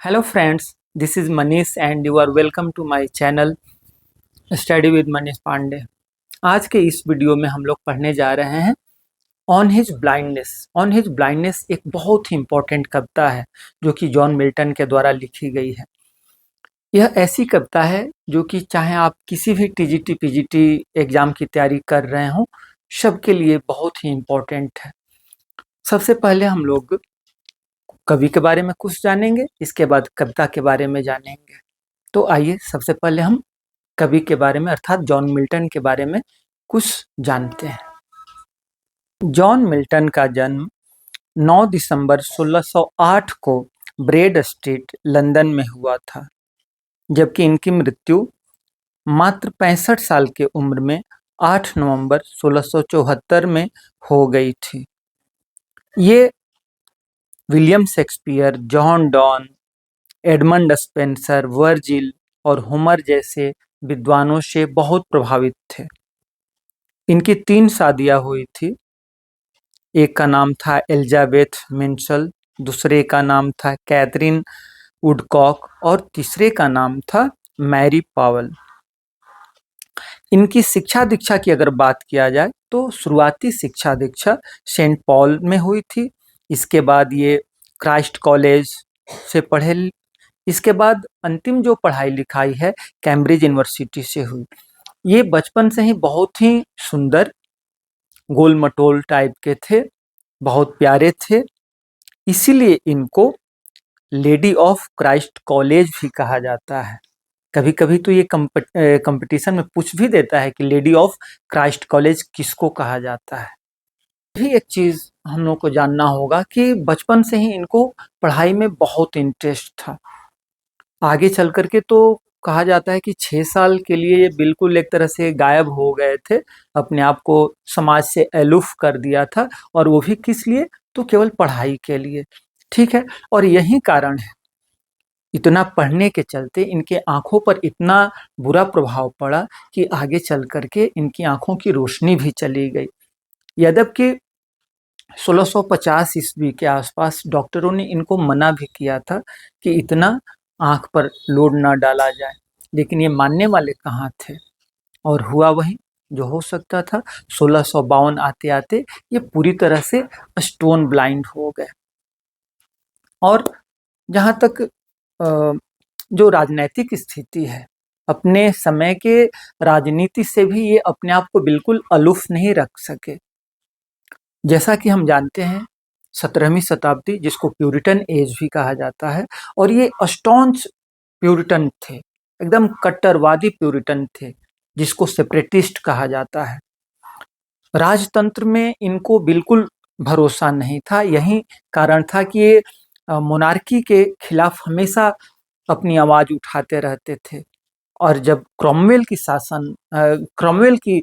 Hello friends, this is Manish and you are welcome to my channel study with Manish Pandey. आज के इस video में हम लोग पढ़ने जा रहे हैं on his blindness. On his blindness एक बहुत ही इम्पोर्टेंट कविता है जो कि जॉन मिल्टन के द्वारा लिखी गई है। यह ऐसी कविता है जो कि चाहे आप किसी भी टीजीटी पीजीटी एग्ज़ाम की तैयारी कर रहे हों, सबके लिए बहुत ही इम्पोर्टेंट है। सबसे पहले हम लोग कवि के बारे में कुछ जानेंगे, इसके बाद कविता के बारे में जानेंगे। तो आइए सबसे पहले हम कवि के बारे में अर्थात जॉन मिल्टन के बारे में कुछ जानते हैं। जॉन मिल्टन का जन्म 9 दिसंबर 1608 को ब्रेड स्ट्रीट लंदन में हुआ था, जबकि इनकी मृत्यु मात्र 65 साल की उम्र में 8 नवंबर 1674 में हो गई थी। ये William Shakespeare, John Donne, Edmund Spenser, Virgil और होमर जैसे विद्वानों से बहुत प्रभावित थे। इनकी 3 शादियां हुई थी। एक का नाम था एलिजाबेथ मिंशल, दूसरे का नाम था कैथरीन वुडकॉक और तीसरे का नाम था मैरी पावल। इनकी शिक्षा दीक्षा की अगर बात किया जाए तो शुरुआती शिक्षा दीक्षा सेंट पॉल में हुई थी। इसके बाद ये क्राइस्ट कॉलेज से पढ़े। इसके बाद अंतिम जो पढ़ाई लिखाई है कैम्ब्रिज यूनिवर्सिटी से हुई। ये बचपन से ही बहुत ही सुंदर गोल मटोल टाइप के थे, बहुत प्यारे थे, इसीलिए इनको लेडी ऑफ क्राइस्ट कॉलेज भी कहा जाता है। कभी कभी तो ये कंपटीशन में पूछ भी देता है कि लेडी ऑफ क्राइस्ट कॉलेज किसको कहा जाता है। भी एक चीज हम लोग को जानना होगा कि बचपन से ही इनको पढ़ाई में बहुत इंटरेस्ट था। आगे चल करके तो कहा जाता है कि 6 साल के लिए ये बिल्कुल एक तरह से गायब हो गए थे, अपने आप को समाज से अलूफ कर दिया था, और वो भी किस लिए, तो केवल पढ़ाई के लिए। ठीक है, और यही कारण है इतना पढ़ने के चलते इनके आंखों पर इतना बुरा प्रभाव पड़ा कि आगे चल करके इनकी आंखों की रोशनी भी चली गई। यद्यपि 1650 ईस्वी के आसपास डॉक्टरों ने इनको मना भी किया था कि इतना आंख पर लोड ना डाला जाए, लेकिन ये मानने वाले कहाँ थे, और हुआ वही जो हो सकता था। 1652 आते आते ये पूरी तरह से स्टोन ब्लाइंड हो गए। और जहाँ तक जो राजनैतिक स्थिति है, अपने समय के राजनीति से भी ये अपने आप को बिल्कुल अलूफ नहीं रख सके। जैसा कि हम जानते हैं 17वीं शताब्दी, जिसको प्यूरिटन एज भी कहा जाता है, और ये स्टॉन्च प्यूरिटन थे, एकदम कट्टरवादी प्यूरिटन थे, जिसको सेपरेटिस्ट कहा जाता है। राजतंत्र में इनको बिल्कुल भरोसा नहीं था। यही कारण था कि ये मोनार्की के खिलाफ हमेशा अपनी आवाज उठाते रहते थे। और जब क्रॉमवेल की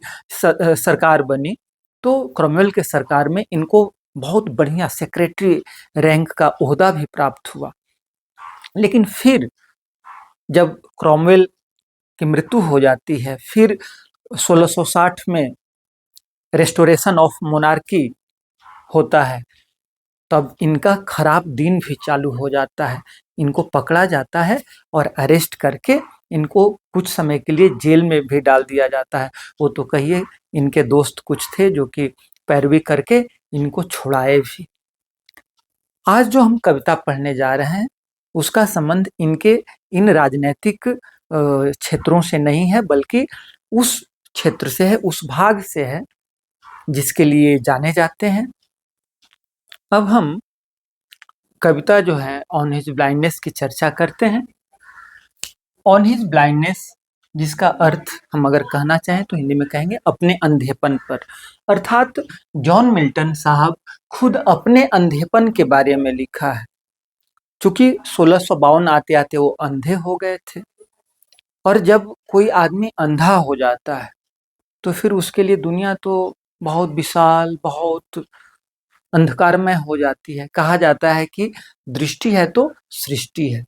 सरकार बनी, तो क्रॉमवेल के सरकार में इनको बहुत बढ़िया सेक्रेटरी रैंक का ओहदा भी प्राप्त हुआ। लेकिन फिर जब क्रॉमवेल की मृत्यु हो जाती है, फिर 1660 में रेस्टोरेशन ऑफ मोनार्की होता है, तब इनका खराब दिन भी चालू हो जाता है। इनको पकड़ा जाता है और अरेस्ट करके इनको कुछ समय के लिए जेल में भी डाल दिया जाता है। वो तो कहिए, इनके दोस्त कुछ थे जो कि पैरवी करके इनको छुड़ाए भी। आज जो हम कविता पढ़ने जा रहे हैं उसका संबंध इनके इन राजनीतिक क्षेत्रों से नहीं है, बल्कि उस क्षेत्र से है, उस भाग से है जिसके लिए जाने जाते हैं। अब हम कविता जो है ऑन हिज ब्लाइंडनेस की चर्चा करते हैं। ऑन हिज ब्लाइंडनेस, जिसका अर्थ हम अगर कहना चाहें तो हिंदी में कहेंगे अपने अंधेपन पर, अर्थात जॉन मिल्टन साहब खुद अपने अंधेपन के बारे में लिखा है। चूंकि 1652 आते आते वो अंधे हो गए थे, और जब कोई आदमी अंधा हो जाता है तो फिर उसके लिए दुनिया तो बहुत विशाल, बहुत अंधकारमय हो जाती है। कहा जाता है कि दृष्टि है तो सृष्टि है।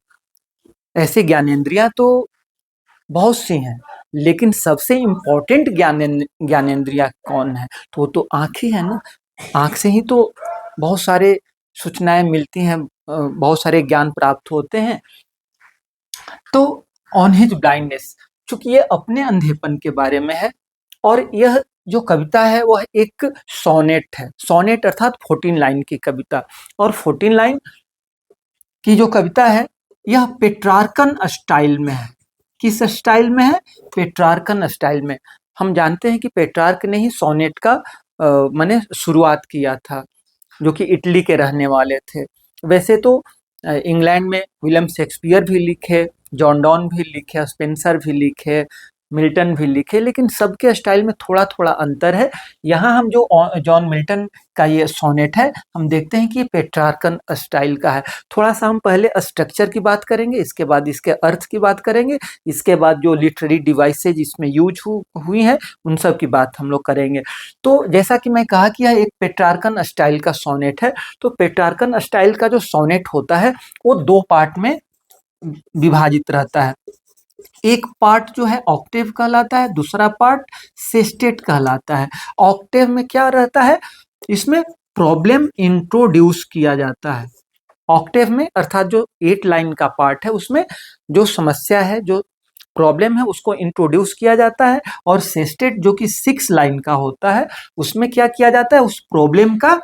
ऐसे ज्ञानेंद्रियां तो बहुत सी हैं, लेकिन सबसे इम्पोर्टेंट ज्ञानेंद्रिया कौन है, तो वो तो आँख ही है ना। आँख से ही तो बहुत सारे सूचनाएं मिलती हैं, बहुत सारे ज्ञान प्राप्त होते हैं। तो ऑन हिज ब्लाइंडनेस, चूंकि ये अपने अंधेपन के बारे में है, और यह जो कविता है वह एक सोनेट है। सोनेट अर्थात 14 लाइन की कविता, और 14 लाइन की जो कविता है यह पेट्रार्कन स्टाइल में है। किस स्टाइल में है? पेट्रार्कन स्टाइल में। हम जानते हैं कि पेट्रार्क ने ही सोनेट का माने शुरुआत किया था, जो कि इटली के रहने वाले थे। वैसे तो इंग्लैंड में विलियम शेक्सपियर भी लिखे, जॉन डॉन भी लिखे, स्पेंसर भी लिखे, मिल्टन भी लिखे, लेकिन सबके स्टाइल में थोड़ा थोड़ा अंतर है। यहाँ हम जो जॉन मिल्टन का ये सोनेट है, हम देखते हैं कि ये पेट्रार्कन स्टाइल का है। थोड़ा सा हम पहले स्ट्रक्चर की बात करेंगे, इसके बाद इसके अर्थ की बात करेंगे, इसके बाद जो लिटरेरी डिवाइसेज इसमें यूज हुई हैं उन सब की बात हम लोग करेंगे। तो जैसा कि मैं कहा कि यह एक पेट्रार्कन स्टाइल का सोनेट है। तो पेट्रार्कन स्टाइल का जो सोनेट होता है वो दो पार्ट में विभाजित रहता है। एक पार्ट जो है ऑक्टेव कहलाता है, दूसरा पार्ट सेस्टेट कहलाता है। ऑक्टेव में क्या रहता है? इसमें प्रॉब्लम इंट्रोड्यूस किया जाता है। ऑक्टेव में अर्थात जो 8 लाइन का पार्ट है उसमें जो समस्या है, जो प्रॉब्लम है, उसको इंट्रोड्यूस किया जाता है। और सेस्टेट जो कि 6 लाइन का होता है उसमें क्या किया जाता है? उस प्रॉब्लम का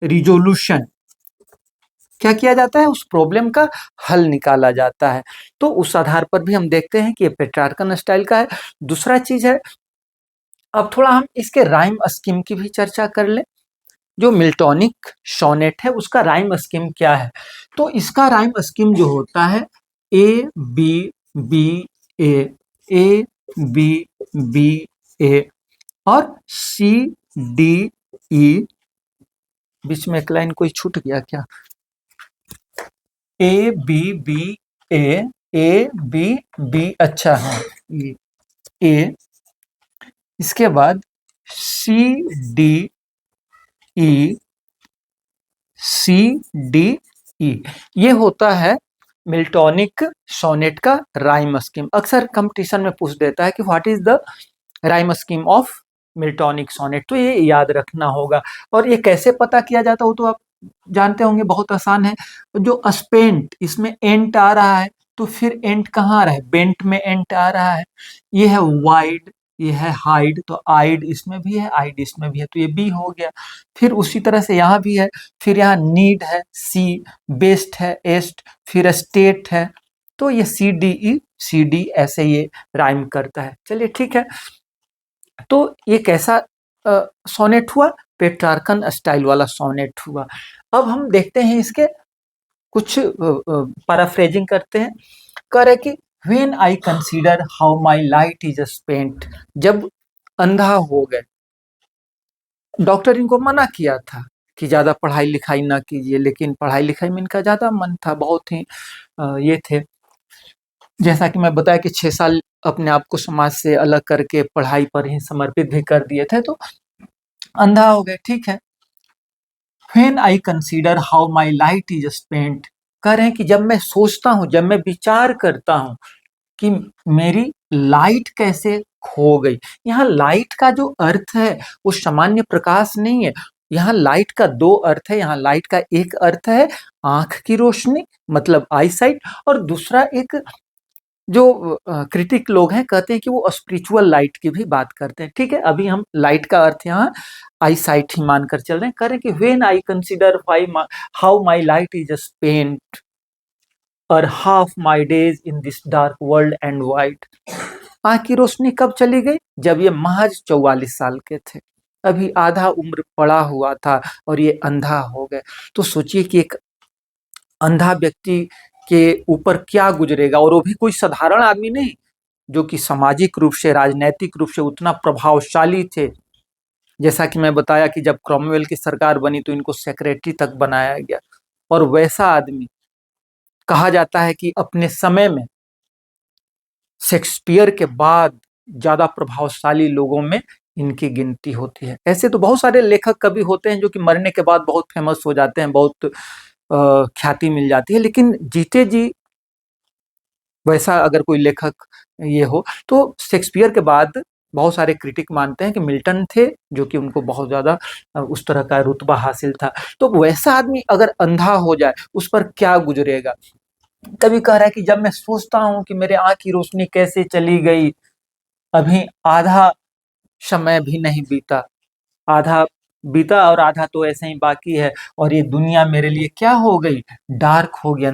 रिजोल्यूशन, क्या किया जाता है? उस प्रॉब्लम का हल निकाला जाता है। तो उस आधार पर भी हम देखते हैं कि ये पेट्रार्कन स्टाइल का है। दूसरा चीज है, अब थोड़ा हम इसके राइम स्कीम की भी चर्चा कर लें। जो मिल्टोनिक सोनेट है उसका राइम स्कीम क्या है? तो इसका राइम स्कीम जो होता है A B B A, A B B A, और सी डी ई, बीच में एक लाइन कोई छूट गया क्या? A B B A, A B B, अच्छा है ए, इसके बाद C D E, C D E, ये होता है मिल्टोनिक सोनेट का राइम स्कीम। अक्सर कंपटीशन में पूछ देता है कि what is the rhyme scheme of Miltonic sonnet, तो ये याद रखना होगा। और ये कैसे पता किया जाता हो तो आप जानते होंगे, बहुत आसान है। जो स्पेंट, इसमें एंट आ रहा है तो फिर एंट कहाँ आ रहा है? बेंट में एंट आ रहा है। ये है वाइड, ये है हाइड, तो आइड इसमें भी है, आइड इसमें भी है, तो ये बी हो गया। फिर उसी तरह से यहाँ भी है। फिर यहाँ नीड है, सी, बेस्ट है, एस्ट, फिर स्टेट है, तो ये C D E, C D, ऐसे ये राइम करता है। चलिए ठीक है। तो ये कैसा सोनेट हुआ? पेट्रार्कन स्टाइल वाला सोनेट हुआ। अब हम देखते हैं इसके कुछ पैराफ्रेजिंग करते हैं। कह रहे कि when I consider how my light is spent, जब अंधा हो गए, डॉक्टर इनको मना किया था कि ज्यादा पढ़ाई लिखाई ना कीजिए, लेकिन पढ़ाई लिखाई में इनका ज्यादा मन था, बहुत ही ये थे। जैसा कि मैं बताया कि 6 साल अपने आप को समाज से अलग करके पढ़ाई पर ही समर्पित भी कर दिए थे, तो अंधा हो गए, ठीक है। When I consider how my light is spent, कह रहे हैं कि जब मैं सोचता हूँ, जब मैं विचार करता हूँ कि मेरी लाइट कैसे खो गई। यहाँ लाइट का जो अर्थ है वो सामान्य प्रकाश नहीं है। यहाँ लाइट का दो अर्थ है। यहाँ लाइट का एक अर्थ है आंख की रोशनी, मतलब आई साइट, और दूसरा एक जो क्रिटिक लोग हैं कहते हैं कि वो स्पिरिचुअल लाइट की भी बात करते हैं। ठीक है, अभी हम लाइट का अर्थ यहाँ आई साइट ही मानकर चल रहे हैं। कह रहे हैं कि when I consider how my light is spent और half my days in this dark world and wide. आँख की रोशनी कब चली गई? जब ये महज 44 साल के थे, अभी आधा उम्र पड़ा हुआ था और ये अंधा हो गए। तो सोचिए कि एक अंधा व्यक्ति के ऊपर क्या गुजरेगा, और वो भी कोई साधारण आदमी नहीं, जो कि सामाजिक रूप से, राजनैतिक रूप से उतना प्रभावशाली थे। जैसा कि मैं बताया कि जब क्रॉमवेल की सरकार बनी तो इनको सेक्रेटरी तक बनाया गया, और वैसा आदमी कहा जाता है कि अपने समय में शेक्सपियर के बाद ज्यादा प्रभावशाली लोगों में इनकी गिनती होती है। ऐसे तो बहुत सारे लेखक कवि होते हैं जो कि मरने के बाद बहुत फेमस हो जाते हैं, बहुत ख्याति मिल जाती है, लेकिन जीते जी वैसा अगर कोई लेखक ये हो, तो शेक्सपियर के बाद बहुत सारे क्रिटिक मानते हैं कि मिल्टन थे, जो कि उनको बहुत ज्यादा उस तरह का रुतबा हासिल था। तो वैसा आदमी अगर अंधा हो जाए उस पर क्या गुजरेगा। कभी कह रहा है कि जब मैं सोचता हूँ कि मेरे आँख की रोशनी कैसे चली गई, अभी आधा समय भी नहीं बीता, आधा बीता और आधा तो ऐसे ही बाकी है, और ये दुनिया मेरे लिए क्या हो गई, डार्क हो गया,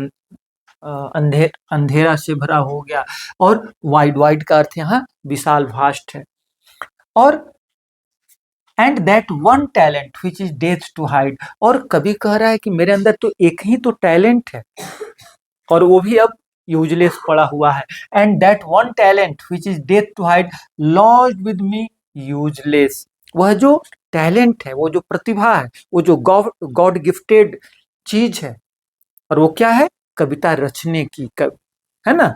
अंधेरा से भरा हो गया। और वाइड वाइड का अर्थ यहाँ विशाल भास्ट है। और and that one talent which is death to hide, और कभी कह रहा है कि मेरे अंदर तो एक ही तो टैलेंट है और वो भी अब यूजलेस पड़ा हुआ है। And that one talent which is death to hide lost with me useless, वह जो टैलेंट है, वो जो प्रतिभा है, वो जो गॉड गिफ्टेड चीज है, और वो क्या है, कविता रचने की, है ना,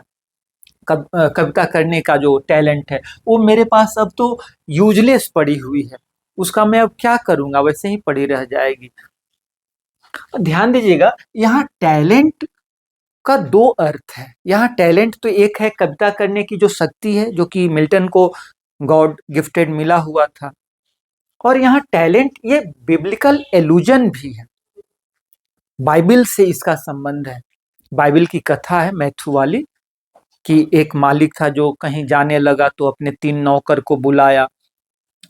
कविता करने का जो टैलेंट है, वो मेरे पास अब तो यूजलेस पड़ी हुई है, उसका मैं अब क्या करूंगा, वैसे ही पड़ी रह जाएगी। ध्यान दीजिएगा, यहाँ टैलेंट का दो अर्थ है। यहाँ टैलेंट तो एक है कविता करने की जो शक्ति है, जो कि मिल्टन को गॉड गिफ्टेड मिला हुआ था, और यहाँ टैलेंट ये बिब्लिकल एलुजन भी है, बाइबल से इसका संबंध है। बाइबल की कथा है मैथ्यू वाली, कि एक मालिक था जो कहीं जाने लगा तो अपने 3 नौकर को बुलाया,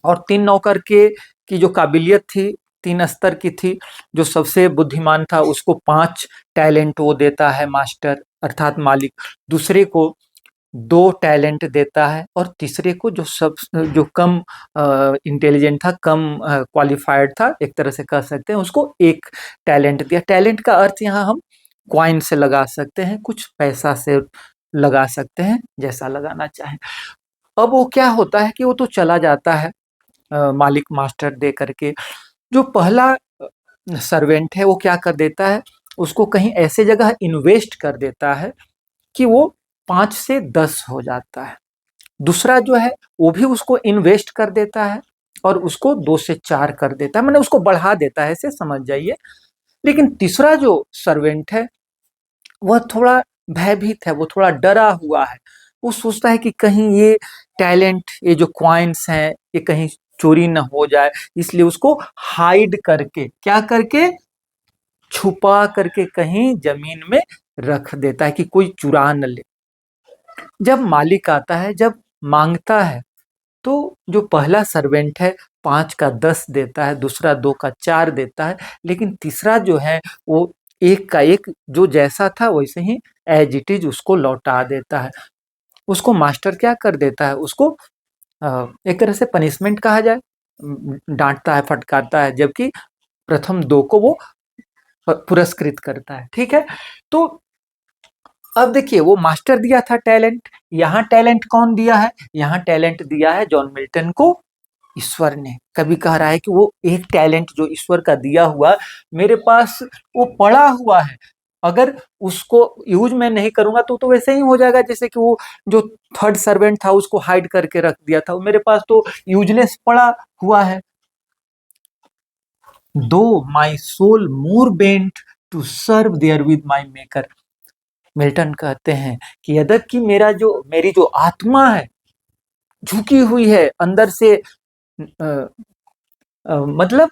और 3 नौकर के की जो काबिलियत थी 3 स्तर की थी। जो सबसे बुद्धिमान था उसको 5 टैलेंट वो देता है मास्टर अर्थात मालिक, दूसरे को 2 टैलेंट देता है, और तीसरे को जो कम इंटेलिजेंट था, कम क्वालिफाइड था, एक तरह से कह सकते हैं, उसको 1 टैलेंट दिया। टैलेंट का अर्थ यहाँ हम कॉइन से लगा सकते हैं, कुछ पैसा से लगा सकते हैं, जैसा लगाना चाहें। अब वो क्या होता है कि वो तो चला जाता है मालिक मास्टर दे करके। जो पहला सर्वेंट है वो क्या कर देता है, उसको कहीं ऐसे जगह इन्वेस्ट कर देता है कि वो 5 से 10 हो जाता है। दूसरा जो है वो भी उसको इन्वेस्ट कर देता है और उसको 2 से 4 कर देता है, मैंने उसको बढ़ा देता है, ऐसे समझ जाइए। लेकिन तीसरा जो सर्वेंट है वह थोड़ा भयभीत है, वो थोड़ा डरा हुआ है। वो सोचता है कि कहीं ये टैलेंट, ये जो कॉइन्स हैं, ये कहीं चोरी न हो जाए, इसलिए उसको हाइड करके, क्या करके, छुपा करके कहीं जमीन में रख देता है कि कोई चुरा न ले। जब मालिक आता है, जब मांगता है, तो जो पहला सर्वेंट है 5 का 10 देता है, दूसरा 2 का 4 देता है, लेकिन तीसरा जो है वो 1 का 1 जो जैसा था वैसे ही एज इट इज उसको लौटा देता है। उसको मास्टर क्या कर देता है, उसको एक तरह से पनिशमेंट कहा जाए, डांटता है, फटकारता है, जबकि प्रथम 2 को वो पुरस्कृत करता है। ठीक है, तो अब देखिए वो मास्टर दिया था टैलेंट, यहाँ टैलेंट कौन दिया है, यहाँ टैलेंट दिया है जॉन मिल्टन को ईश्वर ने। कभी कह रहा है कि वो एक टैलेंट जो ईश्वर का दिया हुआ मेरे पास वो पड़ा हुआ है, अगर उसको यूज मैं नहीं करूंगा तो वैसे ही हो जाएगा जैसे कि वो जो थर्ड सर्वेंट था उसको हाइड करके रख दिया था, वो मेरे पास तो यूजलेस पड़ा हुआ है। Though my soul more bent to serve therewith my maker, Milton कहते हैं कि यद्यपि मेरी जो आत्मा है झुकी हुई है अंदर से, मतलब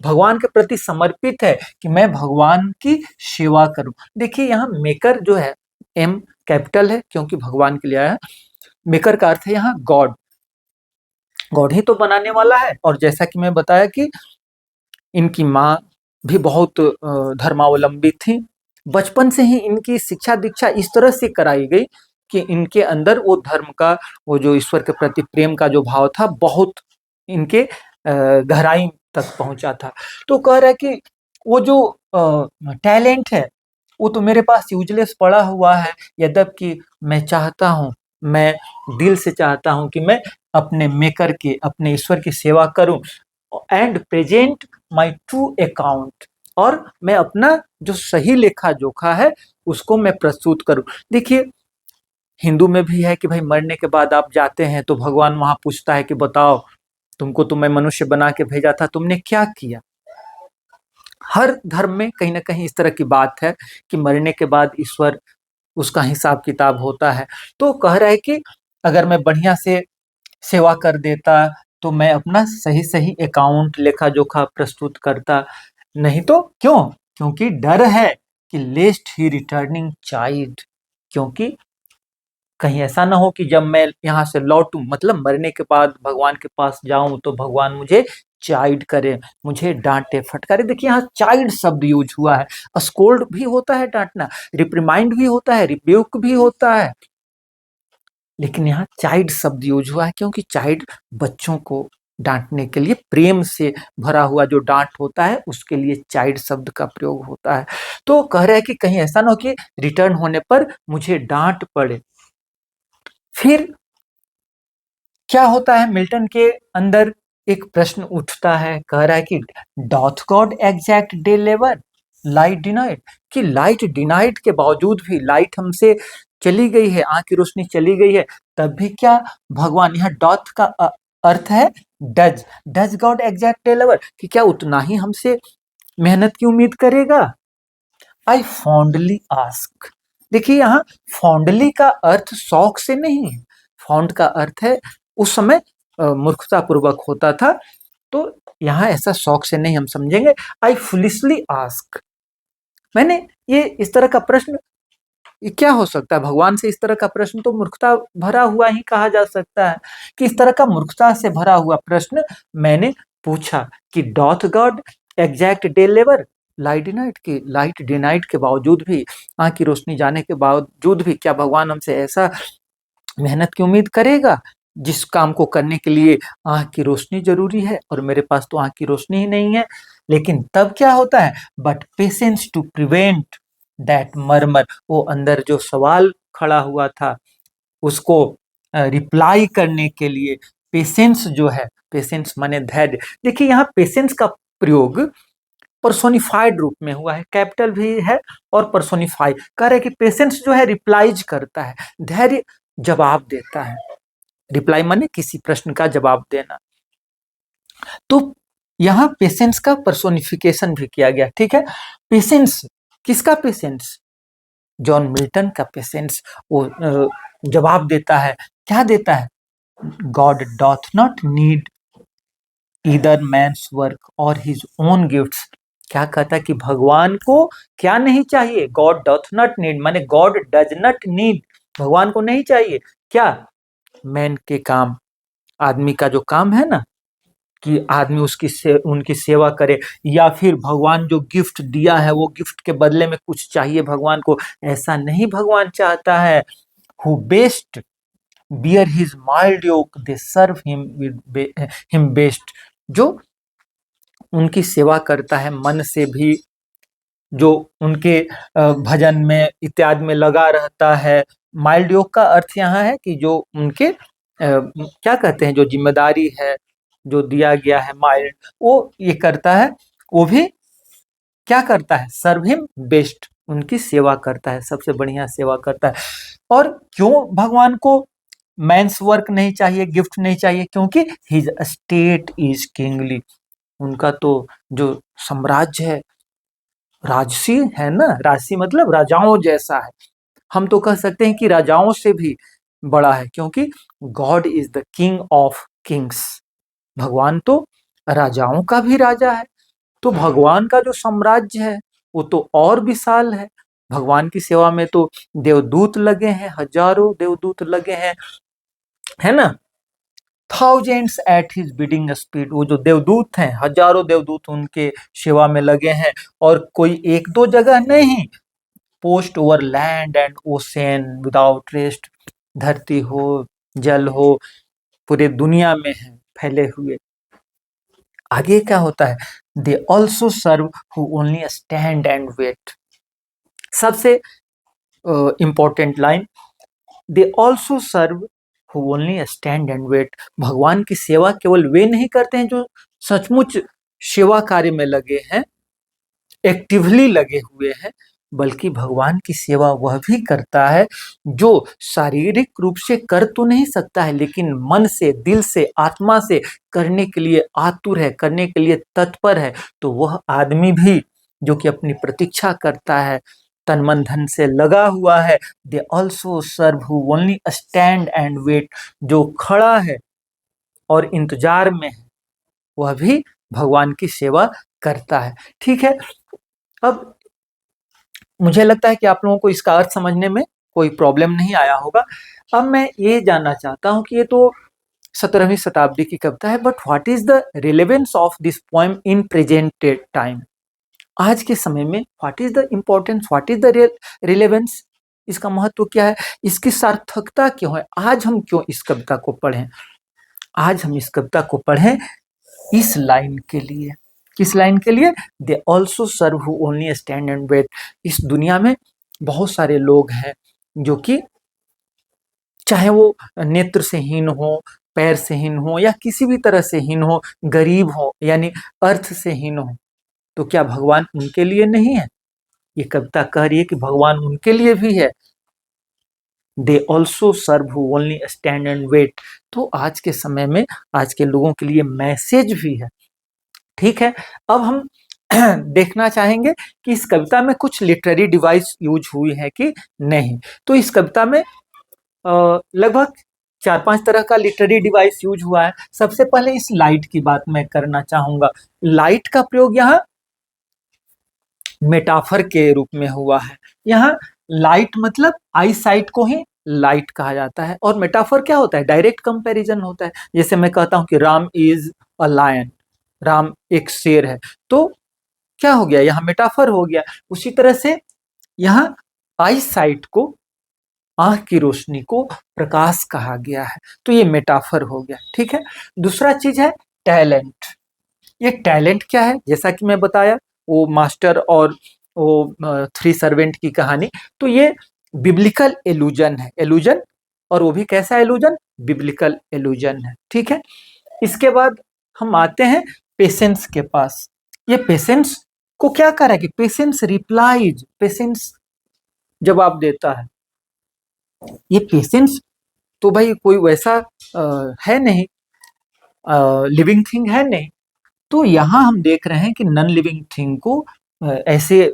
भगवान के प्रति समर्पित है कि मैं भगवान की सेवा करूं। देखिए यहाँ मेकर जो है एम कैपिटल है क्योंकि भगवान के लिए आया है। मेकर का अर्थ है यहाँ गॉड, गॉड ही तो बनाने वाला है। और जैसा कि मैं बताया कि इनकी माँ भी बहुत धर्मावलंबी थी, बचपन से ही इनकी शिक्षा दीक्षा इस तरह से कराई गई कि इनके अंदर वो धर्म का, वो जो ईश्वर के प्रति प्रेम का जो भाव था बहुत इनके गहराई तक पहुंचा था। तो कह रहा है कि वो जो टैलेंट है वो तो मेरे पास यूजलेस पड़ा हुआ है, यद्यपि मैं चाहता हूँ, मैं दिल से चाहता हूँ कि मैं अपने मेकर की, अपने ईश्वर की सेवा करूं and present my true account, और मैं अपना जो सही लेखा जोखा है उसको मैं प्रस्तुत करूं। देखिए हिंदू में भी है कि भाई मरने के बाद आप जाते हैं तो भगवान वहां पूछता है कि बताओ तुमको तो मैं मनुष्य बना के भेजा था, तुमने क्या किया। हर धर्म में कहीं ना कहीं इस तरह की बात है कि मरने के बाद ईश्वर उसका हिसाब किताब होता है। तो कह रहा है कि अगर मैं बढ़िया से सेवा कर देता तो मैं अपना सही सही अकाउंट लेखा जोखा प्रस्तुत करता, नहीं तो क्यों, क्योंकि डर है कि लेस्ट ही रिटर्निंग चाइल्ड, क्योंकि कहीं ऐसा ना हो कि जब मैं यहाँ से लौटूं, मतलब मरने के बाद भगवान के पास जाऊं, तो भगवान मुझे चाइल्ड करे, मुझे डांटे फटकारे। देखिए यहाँ चाइल्ड शब्द यूज हुआ है। स्कोल्ड भी होता है डांटना, रिप्रिमाइंड भी होता है, रिब्यूक भी होता है, लेकिन यहाँ चाइल्ड शब्द यूज हुआ है क्योंकि चाइल्ड बच्चों को डांटने के लिए, प्रेम से भरा हुआ जो डांट होता है उसके लिए चाइल्ड शब्द का प्रयोग होता है। तो कह रहे हैं कि कहीं ऐसा ना हो कि रिटर्न होने पर मुझे डांट पड़े। फिर क्या होता है, मिल्टन के अंदर एक प्रश्न उठता है, कह रहा है कि डॉथ गॉड एग्जैक्ट डे लेवर लाइट डिनाइड, कि लाइट डिनाइड के बावजूद भी, लाइट हमसे चली गई है, आंख की रोशनी चली गई है, तब भी क्या भगवान, यहाँ डॉथ का अर्थ है does, does God exact day लेवर, कि क्या उतना ही हमसे मेहनत की उम्मीद करेगा। आई फॉन्डली आस्क, देखिए यहाँ फॉन्डली का अर्थ शौक से नहीं है, फॉन्ड का अर्थ है उस समय मूर्खता पूर्वक होता था, तो यहाँ ऐसा शौक से नहीं हम समझेंगे। आई फुलिशली आस्क, मैंने ये इस तरह का प्रश्न, ये क्या हो सकता है भगवान से, इस तरह का प्रश्न तो मूर्खता भरा हुआ ही कहा जा सकता है, कि इस तरह का मूर्खता से भरा हुआ प्रश्न मैंने पूछा कि डॉथ गॉड एग्जैक्ट डे लेवर लाइट डिनाइट, की लाइट डिनाइट के बावजूद भी, आंख की रोशनी जाने के बावजूद भी, क्या भगवान हमसे ऐसा मेहनत की उम्मीद करेगा जिस काम को करने के लिए आंख की रोशनी जरूरी है, और मेरे पास तो आंख की रोशनी ही नहीं है। लेकिन तब क्या होता है, but patience to prevent that murmur, वो अंदर जो सवाल खड़ा हुआ था उसको रिप्लाई करने के लिए पेशेंस जो है, पेशेंस माने धैर्य। देखिए यहाँ पेशेंस का प्रयोग पर्सोनिफाइड रूप में हुआ है, कैपिटल भी है और पर्सोनिफाई, कह रहे कि पेशेंस जो है रिप्लाईज करता है, धैर्य जवाब देता है। रिप्लाई माने किसी प्रश्न का जवाब देना, तो यहाँ पेशेंस का पर्सोनिफिकेशन भी किया गया। ठीक है, पेशेंस, किसका पेशेंस, जॉन मिल्टन का पेशेंस, वो जवाब देता है, क्या देता है, God doth not need either man's work or his own gifts, क्या कहता है कि भगवान को क्या नहीं चाहिए, गॉड डॉथ नॉट नीड माने गॉड डज नॉट नीड, भगवान को नहीं चाहिए क्या, मैन के काम, आदमी का जो काम है ना, कि आदमी उनकी सेवा करे, या फिर भगवान जो गिफ्ट दिया है वो गिफ्ट के बदले में कुछ चाहिए भगवान को, ऐसा नहीं भगवान चाहता है। Who best bear his mild yoke they serve him best, जो उनकी सेवा करता है मन से भी, जो उनके भजन में इत्यादि में लगा रहता है। माइल्ड योग का अर्थ यहाँ है कि जो उनके क्या कहते हैं, जो जिम्मेदारी है जो दिया गया है माइल्ड, वो ये करता है, वो भी क्या करता है, सर्व हिम बेस्ट, उनकी सेवा करता है, सबसे बढ़िया सेवा करता है। और क्यों भगवान को मैंस वर्क नहीं चाहिए, गिफ्ट नहीं चाहिए, क्योंकि हिज स्टेट इज किंगली, उनका तो जो साम्राज्य है राजसी है ना, राजसी मतलब राजाओं जैसा है, हम तो कह सकते हैं कि राजाओं से भी बड़ा है, क्योंकि God is the king of Kings, भगवान तो राजाओं का भी राजा है, तो भगवान का जो साम्राज्य है वो तो और विशाल है। भगवान की सेवा में तो देवदूत लगे हैं, हजारों देवदूत लगे हैं, है ना, thousands at his bidding speed, वो जो देवदूत हैं हजारों देवदूत उनके सेवा में लगे हैं, और कोई एक दो जगह नहीं, post over land and ocean without rest, धरती हो जल हो पूरे दुनिया में है फैले हुए। आगे क्या होता है, they also serve who only stand and wait, सबसे important line, they also serve who only stand and wait, भगवान की सेवा केवल वे नहीं करते हैं जो सचमुच सेवा कार्य में लगे हैं, एक्टिवली लगे हुए हैं, बल्कि भगवान की सेवा वह भी करता है जो शारीरिक रूप से कर तो नहीं सकता है, लेकिन मन से, दिल से, आत्मा से करने के लिए आतुर है, करने के लिए तत्पर है, तो वह आदमी भी जो कि अपनी प्रतीक्षा करता है, तन मन धन से लगा हुआ है, they also serve who only stand and wait, जो खड़ा है और इंतजार में है, वह भी भगवान की सेवा करता है। ठीक है, अब मुझे लगता है कि आप लोगों को इसका अर्थ समझने में कोई प्रॉब्लम नहीं आया होगा। अब मैं ये जानना चाहता हूँ कि ये तो 17वीं शताब्दी की कविता है, but what is the relevance of this poem in present time? आज के समय में what is the importance, what is the relevance, इसका महत्व क्या है, इसकी सार्थकता क्यों है, आज हम क्यों इस कविता को पढ़ें? आज हम इस कविता को पढ़ें इस लाइन के लिए। किस लाइन के लिए? They also serve who only stand and wait. इस दुनिया में बहुत सारे लोग हैं जो कि चाहे वो नेत्र से हीन हो, पैर से हीन हो, या किसी भी तरह से हीन हो, गरीब हो, यानी अर्थ से हीन हो, तो क्या भगवान उनके लिए नहीं है? ये कविता कह रही है कि भगवान उनके लिए भी है। They also serve who only stand and wait. तो आज के समय में आज के लोगों के लिए मैसेज भी है। ठीक है, अब हम देखना चाहेंगे कि इस कविता में कुछ लिटरेरी डिवाइस यूज हुई है कि नहीं। तो इस कविता में लगभग 4-5 तरह का लिटरेरी डिवाइस यूज हुआ है। सबसे पहले इस लाइट की बात मैं करना चाहूंगा। लाइट का प्रयोग यहाँ मेटाफर के रूप में हुआ है। यहाँ लाइट मतलब आई साइट को ही लाइट कहा जाता है, और मेटाफर क्या होता है? डायरेक्ट कंपैरिजन होता है। जैसे मैं कहता हूं कि Ram is a lion, Ram एक शेर है, तो क्या हो गया? यहाँ मेटाफर हो गया। उसी तरह से यहाँ आई साइट को, आंख की रोशनी को प्रकाश कहा गया है, तो ये मेटाफर हो गया। ठीक है, दूसरा चीज है टैलेंट। ये टैलेंट क्या है? जैसा कि मैं बताया, वो मास्टर और वो थ्री सर्वेंट की कहानी, तो ये बिब्लिकल एलुजन है। एलुजन, और वो भी कैसा एलुजन? बिब्लिकल एलुजन है। ठीक है, इसके बाद हम आते हैं पेशेंस के पास। ये पेशेंस को क्या कर रहा है कि पेशेंस रिप्लाइज, पेशेंस जवाब देता है। ये पेशेंस तो भाई कोई वैसा है नहीं, लिविंग थिंग है नहीं। तो यहाँ हम देख रहे हैं कि नॉन लिविंग थिंग को ऐसे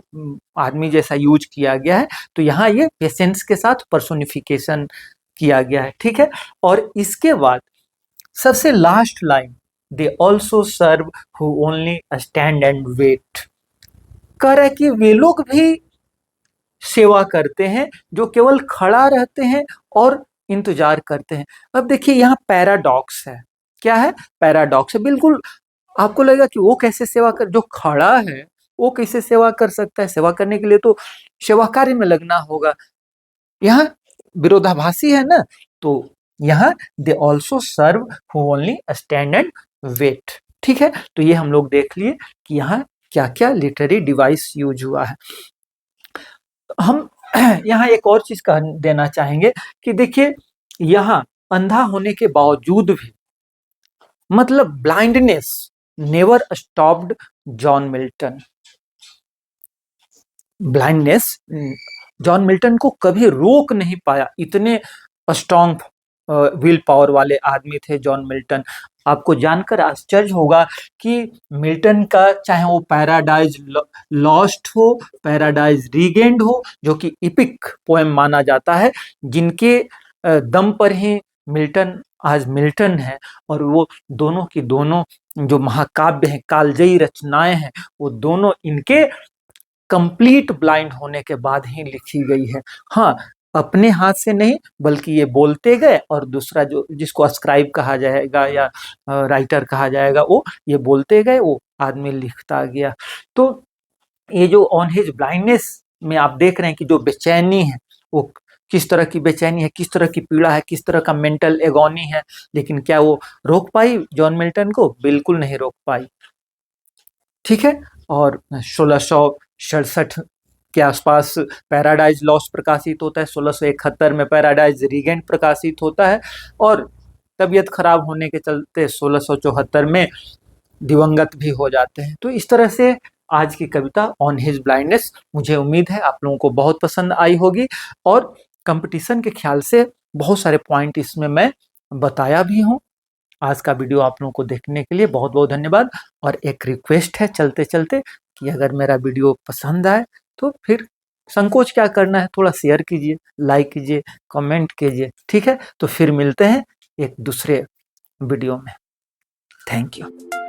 आदमी जैसा यूज किया गया है। तो यहाँ ये पेशेंस के साथ पर्सोनिफिकेशन किया गया है। ठीक है, और इसके बाद सबसे last line, they also serve who only stand and wait. कह रहा है कि वे लोग भी सेवा करते हैं जो केवल खड़ा रहते हैं और इंतजार करते हैं। अब देखिए यहाँ पैराडॉक्स है। क्या है? पैराडॉक्स है। बिल्कुल आपको लगेगा कि वो कैसे सेवा कर, जो खड़ा है वो कैसे सेवा कर सकता है? सेवा करने के लिए तो सेवा कार्य में लगना होगा। यहाँ विरोधाभासी है ना। तो यहाँ they also serve who only stand and wait. ठीक है, तो ये हम लोग देख लिए कि यहाँ क्या क्या लिटरेरी डिवाइस यूज हुआ है। हम यहाँ एक और चीज कह देना चाहेंगे कि देखिए यहाँ अंधा होने के बावजूद भी, मतलब blindness never stopped John Milton. Blindness John Milton को कभी रोक नहीं पाया। इतने स्ट्रॉन्ग विल पावर वाले आदमी थे जॉन मिल्टन। आपको जानकर आश्चर्य होगा कि मिल्टन का चाहे वो पैराडाइज लॉस्ट हो, पैराडाइज रीगेंड हो, जो कि इपिक पोएम माना जाता है, जिनके दम पर ही मिल्टन आज मिल्टन है, और वो दोनों की दोनों जो महाकाव्य हैं, कालजयी रचनाएं हैं, वो दोनों इनके कंप्लीट ब्लाइंड होने के बाद ही लिखी गई है। हाँ, अपने हाथ से नहीं, बल्कि ये बोलते गए, और दूसरा जो जिसको स्क्राइब कहा जाएगा या राइटर कहा जाएगा, वो ये बोलते गए, वो आदमी लिखता गया। तो ये जो ऑन हिज ब्लाइंडनेस में आप देख रहे हैं कि जो बेचैनी है, वो किस तरह की बेचैनी है, किस तरह की पीड़ा है, किस तरह का मेंटल एगोनी है, लेकिन क्या वो रोक पाई जॉन मिल्टन को? बिल्कुल नहीं रोक पाई। ठीक है, और 1667 के आसपास पैराडाइज लॉस्ट प्रकाशित होता है, 1671 में पैराडाइज रीगेंट प्रकाशित होता है, और तबीयत खराब होने के चलते 1674 में दिवंगत भी हो जाते हैं। तो इस तरह से आज की कविता ऑन हिज ब्लाइंडनेस, मुझे उम्मीद है आप लोगों को बहुत पसंद आई होगी, और कंपटीशन के ख्याल से बहुत सारे पॉइंट इसमें मैं बताया भी हूँ। आज का वीडियो आप लोगों को देखने के लिए बहुत बहुत धन्यवाद। और एक रिक्वेस्ट है चलते चलते कि अगर मेरा वीडियो पसंद आए तो फिर संकोच क्या करना है, थोड़ा शेयर कीजिए, लाइक कीजिए, कमेंट कीजिए। ठीक है, तो फिर मिलते हैं एक दूसरे वीडियो में। Thank you.